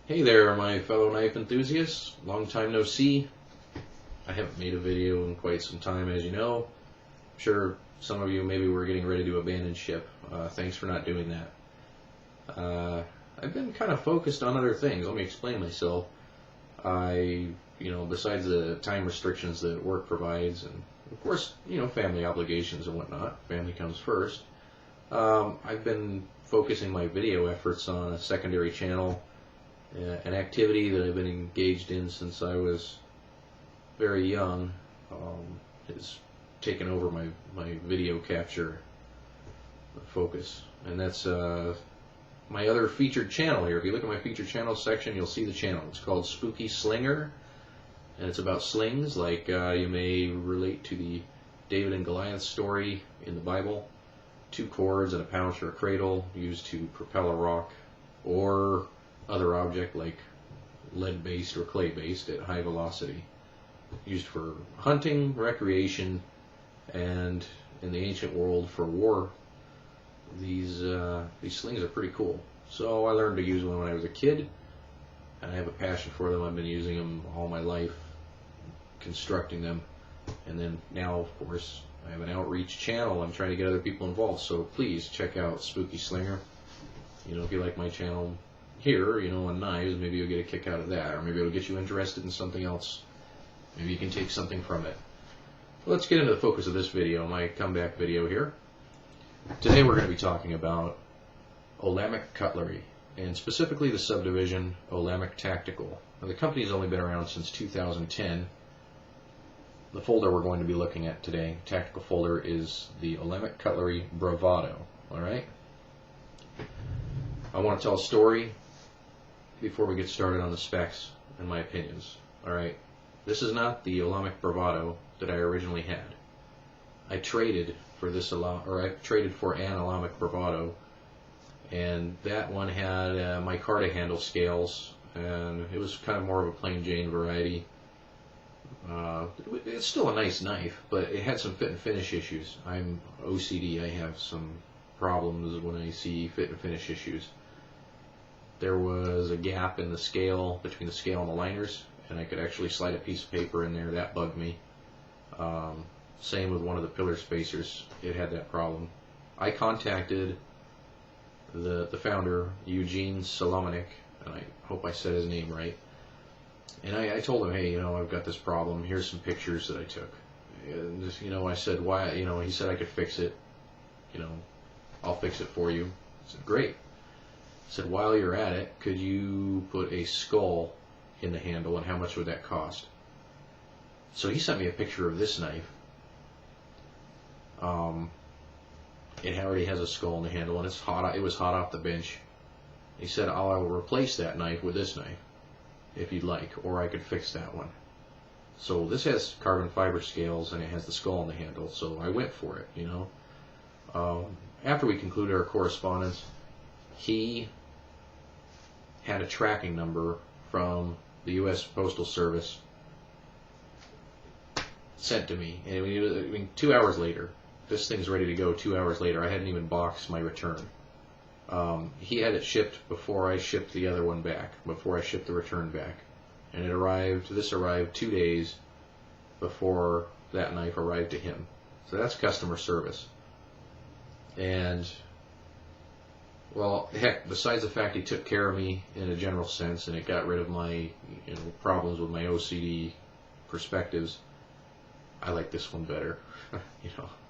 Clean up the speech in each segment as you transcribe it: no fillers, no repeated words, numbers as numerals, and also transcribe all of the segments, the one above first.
Hey there, my fellow knife enthusiasts. Long time no see. I haven't made a video in quite some time, as you know. I'm sure some of you maybe were getting ready to abandon ship. Thanks for not doing that. I've been kind of focused on other things. Let me explain myself. Besides the time restrictions that work provides, and of course, family obligations and whatnot. Family comes first. I've been focusing my video efforts on a secondary channel. An activity that I've been engaged in since I was very young has taken over my video capture focus, and that's my other featured channel here. If you look at my featured channel section, you'll see the channel. It's called Spooky Slinger, and it's about slings, like you may relate to the David and Goliath story in the Bible. 2 cords and a pouch or a cradle used to propel a rock or other object like lead-based or clay-based at high velocity, used for hunting, recreation, and in the ancient world for war. These slings are pretty cool. So I learned to use one when I was a kid, and I have a passion for them. I've been using them all my life, constructing them, and then now, of course, I have an outreach channel. I'm trying to get other people involved, so please check out Spooky Slinger. If you like my channel here, on knives, maybe you'll get a kick out of that, or maybe it'll get you interested in something else. Maybe you can take something from it. Let's get into the focus of this video, my comeback video here. Today we're going to be talking about Olamic Cutlery, and specifically the subdivision Olamic Tactical. Now, the company's only been around since 2010. The folder we're going to be looking at today, tactical folder, is the Olamic Cutlery Bravado. Alright? I want to tell a story before we get started on the specs and my opinions. Alright? This is not the Olamic Bravado that I originally had. I traded for an Olamic Bravado, and that one had micarta handle scales, and it was kind of more of a plain Jane variety. It's still a nice knife, but it had some fit and finish issues. I'm OCD. I have some problems when I see fit and finish issues. There was a gap in the scale, between the scale and the liners, and I could actually slide a piece of paper in there. That bugged me. Same with one of the pillar spacers. It had that problem. I contacted the founder, Eugene Solomonic, and I hope I said his name right. And I told him, hey, I've got this problem. Here's some pictures that I took. And I said, why? He said I could fix it. I'll fix it for you. I said, great. I said, while you're at it, could you put a skull in the handle, and how much would that cost? So he sent me a picture of this knife. It already has a skull in the handle, and it's hot. It was hot off the bench. He said, I'll replace that knife with this knife, if you'd like, or I could fix that one. So this has carbon fiber scales, and it has the skull in the handle, so I went for it, After we concluded our correspondence, he had a tracking number from the U.S. Postal Service sent to me. And 2 hours later, this thing's ready to go 2 hours later. I hadn't even boxed my return. He had it shipped before I shipped the other one back, before I shipped the return back. And this arrived 2 days before that knife arrived to him. So that's customer service. And, well, heck, besides the fact he took care of me in a general sense, and it got rid of my problems with my OCD perspectives, I like this one better.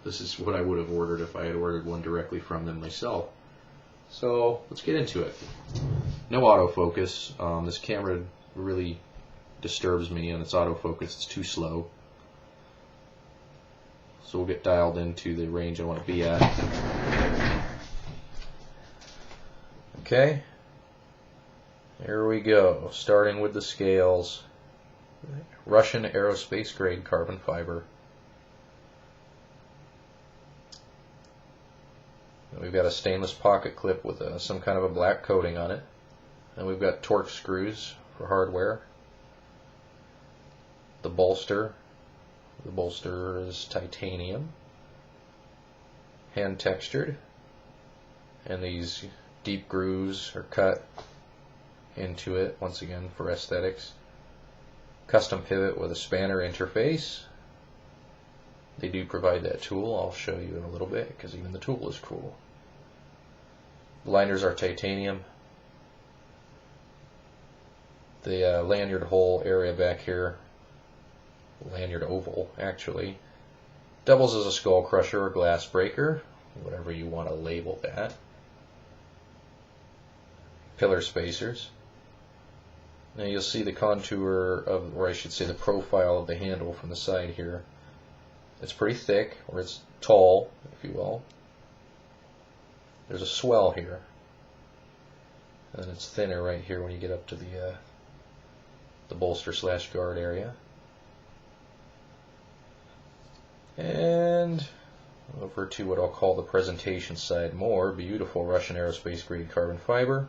This is what I would have ordered if I had ordered one directly from them myself. So let's get into it. No autofocus. This camera really disturbs me on its autofocus. It's too slow. So we'll get dialed into the range I want to be at. Okay. Here we go. Starting with the scales. Russian aerospace grade carbon fiber. We've got a stainless pocket clip with some kind of a black coating on it. And we've got Torx screws for hardware. The bolster is titanium, hand textured, and these deep grooves are cut into it, once again, for aesthetics. Custom pivot with a spanner interface. They do provide that tool. I'll show you in a little bit, because even the tool is cool. The liners are titanium. The lanyard hole area back here, lanyard oval actually, doubles as a skull crusher or glass breaker, whatever you want to label that. Pillar spacers. Now you'll see the contour of, or I should say the profile of the handle from the side here. It's pretty thick, or it's tall, if you will. There's a swell here, and it's thinner right here when you get up to the bolster / guard area. And over to what I'll call the presentation side more. Beautiful Russian aerospace grade carbon fiber.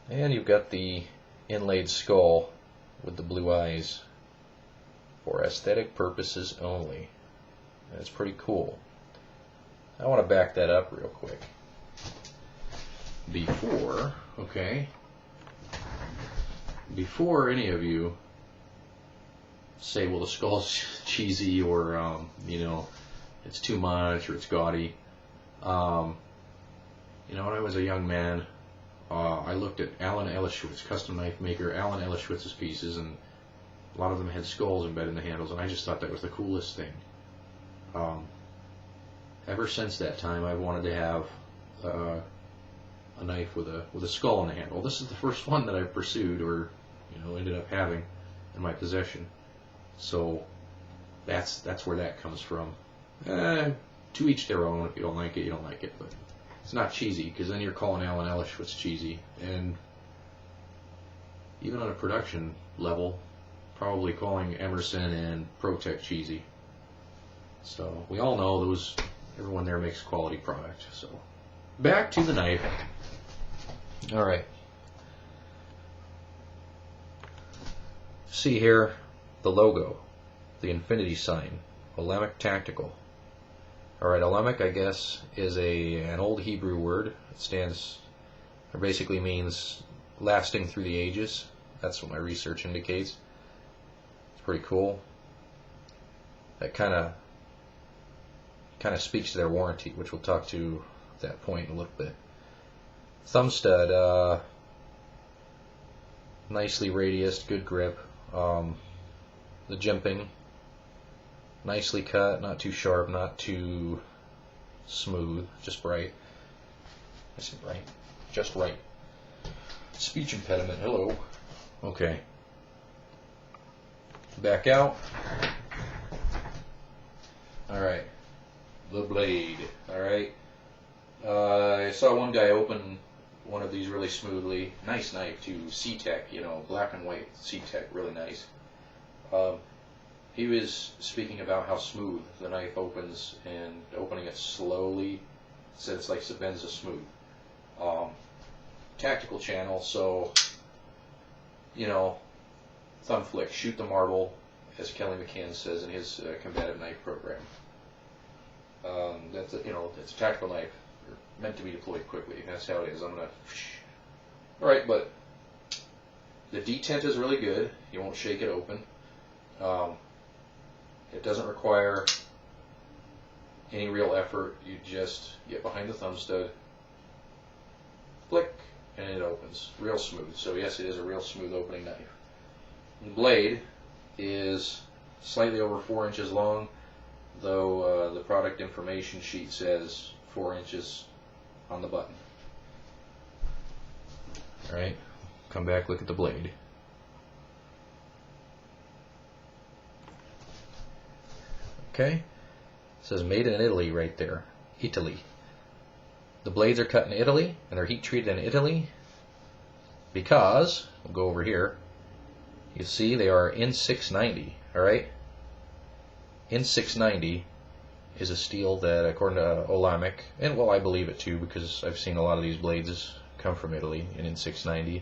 And you've got the inlaid skull with the blue eyes for aesthetic purposes only. And it's pretty cool. I want to back that up real quick. Before any of you say, well, the skull's cheesy, or you know, it's too much, or it's gaudy. You know, when I was a young man, I looked at Alan Ellishwitz, custom knife maker Alan Ellishwitz's pieces, and a lot of them had skulls embedded in the handles, and I just thought that was the coolest thing. Ever since that time, I've wanted to have a knife with a skull in the handle. This is the first one that I've pursued, or ended up having in my possession. So that's where that comes from. To each their own. If you don't like it, you don't like it. But it's not cheesy, because then you're calling Alan Ellishwitz cheesy, and even on a production level, probably calling Emerson and ProTech cheesy. So we all know everyone there makes quality product. So back to the knife. All right. See here the logo, the infinity sign, Olamic Tactical. All right, Olamic, I guess, is an old Hebrew word. It stands, or basically means lasting through the ages. That's what my research indicates. It's pretty cool. That kind of speaks to their warranty, which we'll talk to at that point in a little bit. Thumb stud, nicely radiused, good grip. The jimping, nicely cut, not too sharp, not too smooth, just right. I said right, just right. Speech impediment, hello. Okay. Back out. Alright. The blade. Alright. I saw one guy open one of these really smoothly. Nice knife too. C-Tech, black and white C-Tech, really nice. He was speaking about how smooth the knife opens, and opening it slowly, said it's like Sabenza smooth. Tactical channel, so thumb flick, shoot the marble, as Kelly McCann says in his combative knife program. It's a tactical knife. They're meant to be deployed quickly. That's how it is. Alright, but the detent is really good. You won't shake it open. It doesn't require any real effort. You just get behind the thumb stud, flick, and it opens. Real smooth. So yes, it is a real smooth opening knife. The blade is slightly over 4 inches long, though the product information sheet says 4 inches on the button. Alright, come back, look at the blade. Okay, it says made in Italy right there. Italy. The blades are cut in Italy, and they're heat treated in Italy because, we'll go over here, you see they are N690, alright? N690 is a steel that, according to Olamic, and well, I believe it too, because I've seen a lot of these blades come from Italy in N690.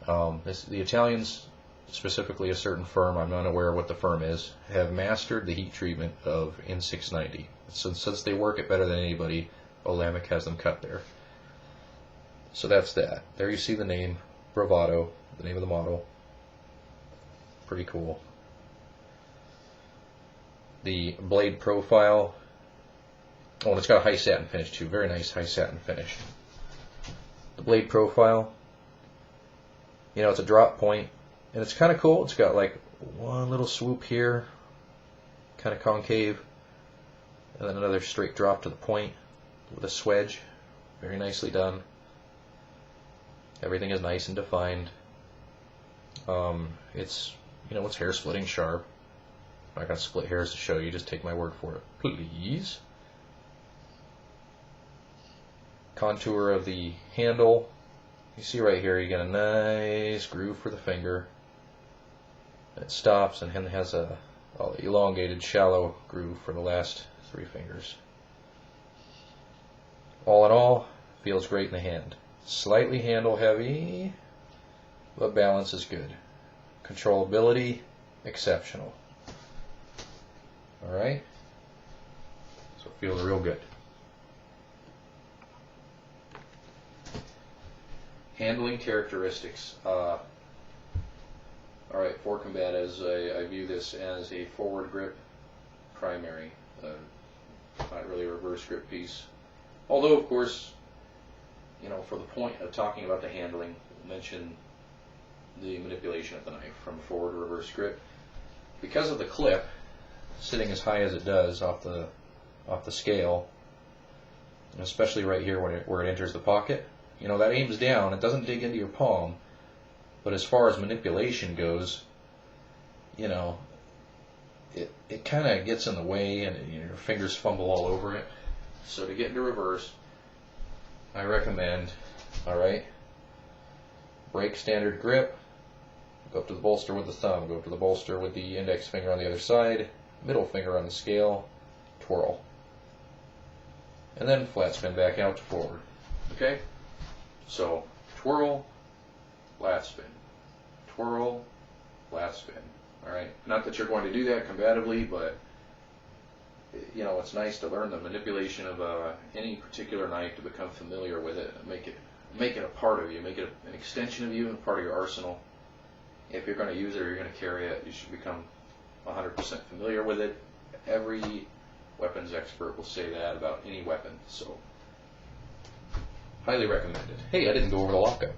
The Italians, specifically a certain firm, I'm not aware of what the firm is, have mastered the heat treatment of N690. Since they work it better than anybody, Olamic has them cut there. So that's that. There you see the name, Bravado, the name of the model. Pretty cool. The blade profile. Oh, and it's got a high satin finish too. Very nice high satin finish. The blade profile. You know, it's a drop point, and it's kind of cool. It's got like one little swoop here, kind of concave, and then another straight drop to the point with a swedge. Very nicely done. Everything is nice and defined. It's, you know, it's hair splitting sharp. I'm not going to split hairs to show you, just take my word for it, please. Contour of the handle. You see right here, you get a nice groove for the finger. It stops and then has a elongated, shallow groove for the last 3 fingers. All in all, feels great in the hand. Slightly handle heavy, but balance is good. Controllability, exceptional. Alright, so it feels real good. Handling characteristics. Alright, for combatives, I view this as a forward grip primary, not really a reverse grip piece. Although, of course, you know, for the point of talking about the handling, we'll mention the manipulation of the knife from forward to reverse grip. Because of the clip sitting as high as it does off the scale, and especially right here where it enters the pocket, you know, that aims down. It doesn't dig into your palm, but as far as manipulation goes, you know, it kind of gets in the way, and your fingers fumble all over it. So to get into reverse, I recommend, alright, break standard grip, go up to the bolster with the thumb, go up to the bolster with the index finger on the other side, middle finger on the scale, twirl. And then flat spin back out to forward. Okay? So, twirl, flat spin. Twirl, flat spin. Alright? Not that you're going to do that combatively, but you know, it's nice to learn the manipulation of any particular knife, to become familiar with it, and make it a part of you, make it an extension of you and part of your arsenal. If you're going to use it or you're going to carry it, you should become 100% familiar with it. Every weapons expert will say that about any weapon, so highly recommended. Hey, I didn't go over the lockup.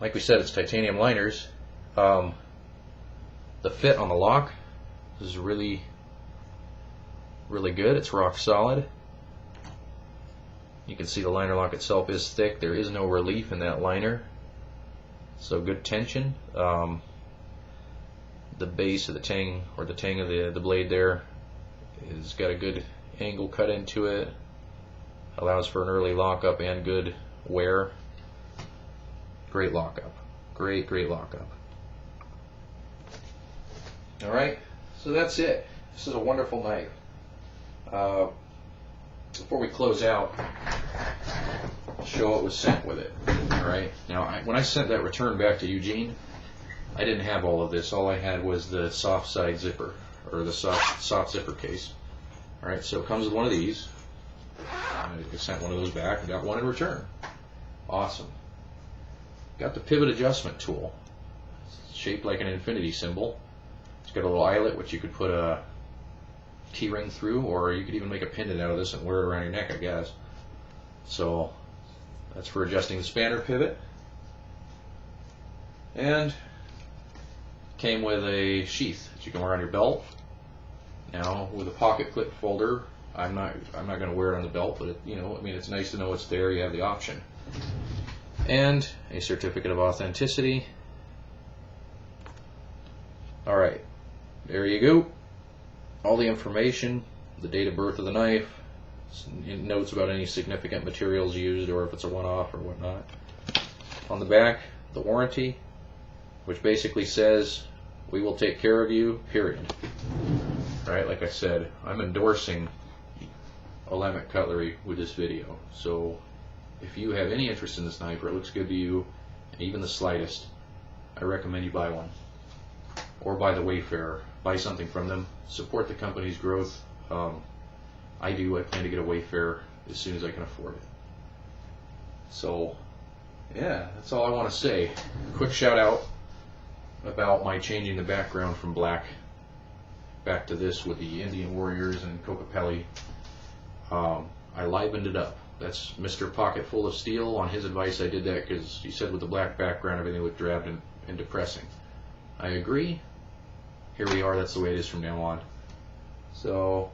Like we said, it's titanium liners. The fit on the lock is really good. It's rock solid. You can see the liner lock itself is thick. There is no relief in that liner, so good tension. The base of the tang, or the tang of the blade there, has got a good angle cut into it. Allows for an early lockup and good wear. Great lockup. Great lockup. Alright, so that's it. This is a wonderful knife. Before we close out, I'll show what was sent with it. Alright, now when I sent that return back to Eugene, I didn't have all of this. All I had was the soft side zipper, or the soft zipper case. Alright, so it comes with one of these. I sent one of those back and got one in return. Awesome. Got the pivot adjustment tool. It's shaped like an infinity symbol. It's got a little eyelet which you could put a key ring through, or you could even make a pendant out of this and wear it around your neck, I guess. So that's for adjusting the spanner pivot. And came with a sheath that you can wear on your belt. Now with a pocket clip folder, I'm not going to wear it on the belt, but you know, I mean, it's nice to know it's there. You have the option. And a certificate of authenticity. All right, there you go. All the information, the date of birth of the knife, notes about any significant materials used, or if it's a one-off or whatnot. On the back, the warranty, which basically says, we will take care of you, period. Right, like I said, I'm endorsing Olamic Cutlery with this video. So if you have any interest in this knife, or it looks good to you, and even the slightest, I recommend you buy one. Or buy the Wayfarer. Buy something from them. Support the company's growth. I plan to get a Wayfarer as soon as I can afford it. So, yeah, that's all I want to say. Quick shout out about my changing the background from black back to this with the Indian Warriors and Kokopelli. I livened it up. That's Mr. Pocket Full of Steel. On his advice, I did that because he said with the black background, everything looked drab and depressing. I agree. Here we are. That's the way it is from now on. So,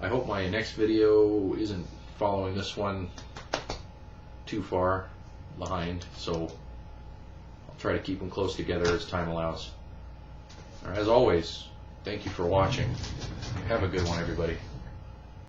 I hope my next video isn't following this one too far behind. So, I'll try to keep them close together as time allows. As always, thank you for watching. Have a good one, everybody.